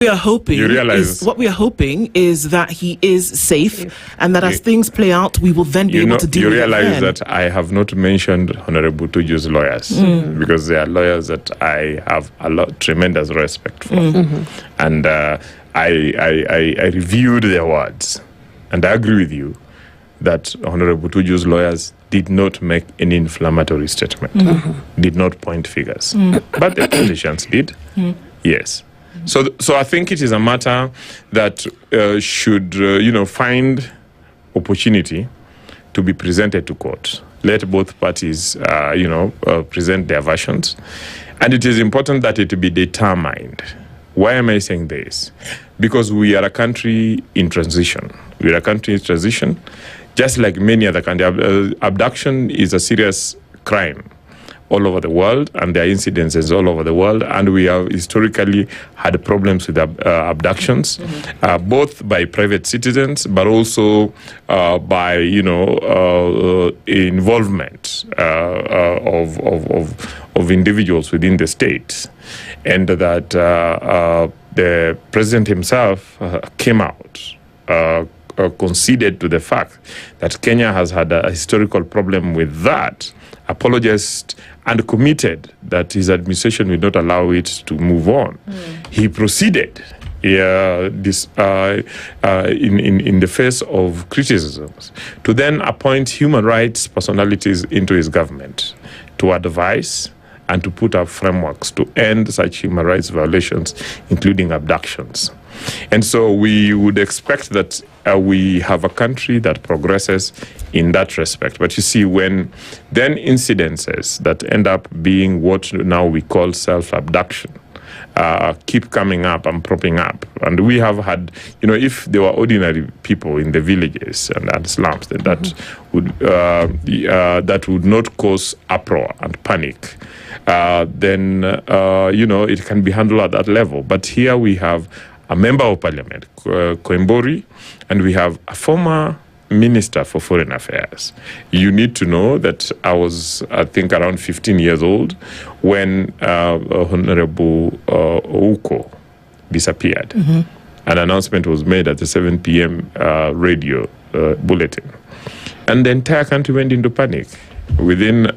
we are hoping what we are hoping is that he is safe, and that as things play out, we will then be able to deal with it. You realize that I have not mentioned Honorable Tuju's lawyers because they are lawyers that I have tremendous respect for, and I reviewed their words, and I agree with you that Honorable Tuju's lawyers did not make any inflammatory statement, did not point figures, but the politicians did. Yes. So I think it is a matter that should find opportunity to be presented to court. Let both parties present their versions, and it is important that it be determined. Why am I saying this? Because we are a country in transition. We are a country in transition, just like many other countries. Abduction is a serious crime all over the world, and there are incidences all over the world, and we have historically had problems with abductions, both by private citizens, but also by involvement of individuals within the state, and that the president himself came out. Conceded to the fact that Kenya has had a historical problem with that, apologized and committed that his administration will not allow it to move on. He proceeded in the face of criticisms to then appoint human rights personalities into his government to advise and to put up frameworks to end such human rights violations, including abductions. And so we would expect that we have a country that progresses in that respect. But you see, when then incidences that end up being what now we call self-abduction keep coming up and propping up, and we have had, if there were ordinary people in the villages and slums, then that would not cause uproar and panic. Then it can be handled at that level. But here we have a member of parliament, Koimbori, and we have a former minister for foreign affairs. You need to know that I was, I think, around 15 years old when Honorable Ouko disappeared. An announcement was made at the 7 p.m. Radio bulletin. And the entire country went into panic. Within,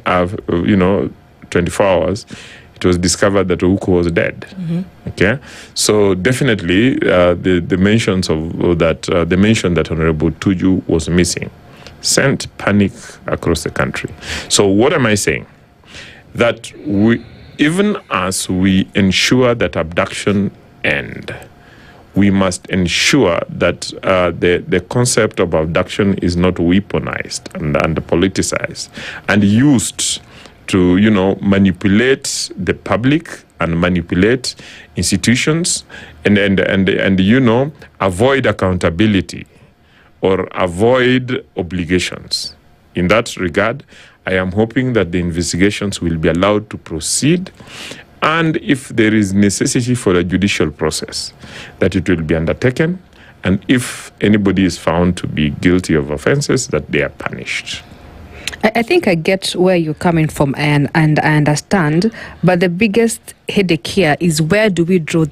24 hours, it was discovered that Ouko was dead. Okay, so definitely the mentions of that, the mention that Honorable Tuju was missing, sent panic across the country. So what am I saying? That even as we ensure that abduction end, we must ensure that the concept of abduction is not weaponized and politicized and used to manipulate the public and manipulate institutions and avoid accountability or avoid obligations. In that regard, I am hoping that the investigations will be allowed to proceed, and if there is necessity for a judicial process, that it will be undertaken, and if anybody is found to be guilty of offenses, that they are punished. I think I get where you're coming from, and I understand, but the biggest headache here is, where do we draw the